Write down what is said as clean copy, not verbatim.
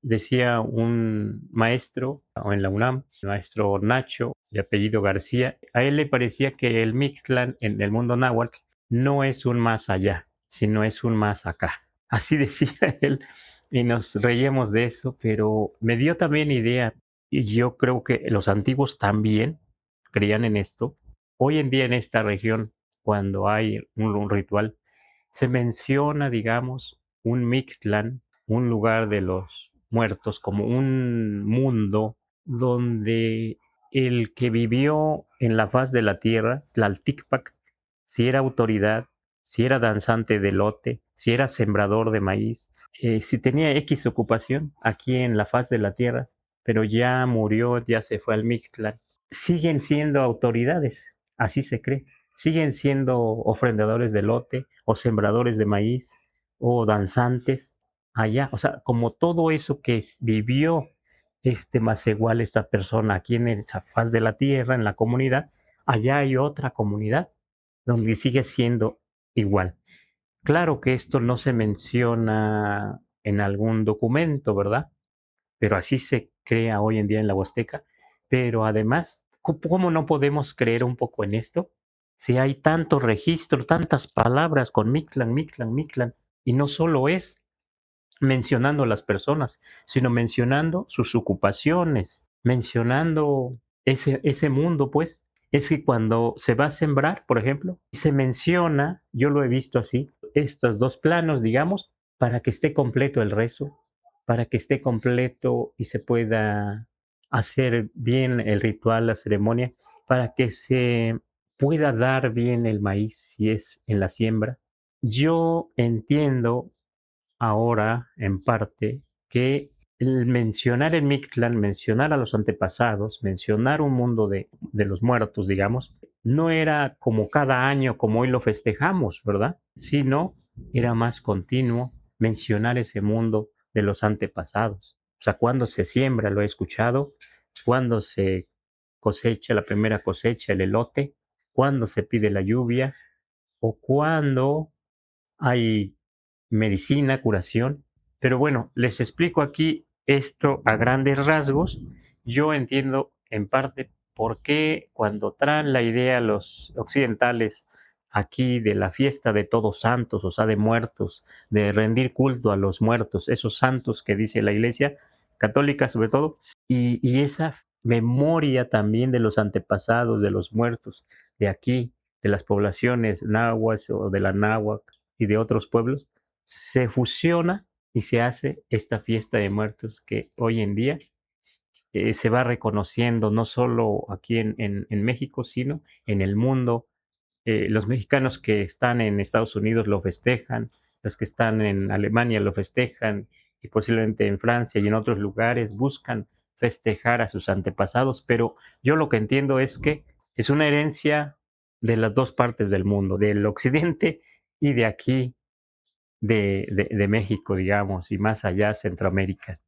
Decía un maestro en la UNAM, el maestro Nacho, de apellido García, a él le parecía que el Mictlán en el mundo náhuatl no es un más allá, sino es un más acá. Así decía él y nos reíamos de eso, pero me dio también idea y yo creo que los antiguos también creían en esto. Hoy en día en esta región, cuando hay un ritual, se menciona, digamos, un Mictlán, un lugar de los muertos, como un mundo donde el que vivió en la faz de la tierra, Tlalticpac, si era autoridad, si era danzante de lote, si era sembrador de maíz, si tenía X ocupación aquí en la faz de la tierra, pero ya murió, ya se fue al Mictlán, siguen siendo autoridades, así se cree, siguen siendo ofrendadores de lote o sembradores de maíz o danzantes allá, o sea, como todo eso que vivió más igual esa persona aquí en esa faz de la tierra, en la comunidad, allá hay otra comunidad donde sigue siendo igual. Claro que esto no se menciona en algún documento, ¿verdad? Pero así se crea hoy en día en la Huasteca. Pero además, ¿cómo no podemos creer un poco en esto? Si hay tantos registros, tantas palabras con Mictlán, Mictlán, Mictlán, y no solo es mencionando las personas, sino mencionando sus ocupaciones, mencionando ese mundo, pues. Es que cuando se va a sembrar, por ejemplo, se menciona, yo lo he visto así, estos dos planos, digamos, para que esté completo el rezo, para que esté completo y se pueda hacer bien el ritual, la ceremonia, para que se pueda dar bien el maíz si es en la siembra. Yo entiendo ahora, en parte, que el mencionar el Mictlán, mencionar a los antepasados, mencionar un mundo de los muertos, digamos, no era como cada año, como hoy lo festejamos, ¿verdad? Sino era más continuo mencionar ese mundo de los antepasados. O sea, cuando se siembra, lo he escuchado, cuando se cosecha la primera cosecha, el elote, cuando se pide la lluvia o cuando hay medicina, curación, pero bueno, les explico aquí esto a grandes rasgos. Yo entiendo en parte por qué cuando traen la idea los occidentales aquí de la fiesta de todos santos, o sea, de muertos, de rendir culto a los muertos, esos santos que dice la iglesia católica sobre todo, y esa memoria también de los antepasados, de los muertos de aquí, de las poblaciones nahuas o de la náhuatl y de otros pueblos, se fusiona y se hace esta fiesta de muertos que hoy en día se va reconociendo no solo aquí en México, sino en el mundo. Los mexicanos que están en Estados Unidos lo festejan, los que están en Alemania lo festejan y posiblemente en Francia y en otros lugares buscan festejar a sus antepasados, pero yo lo que entiendo es que es una herencia de las dos partes del mundo, del occidente y de aquí de México, digamos, y más allá, Centroamérica.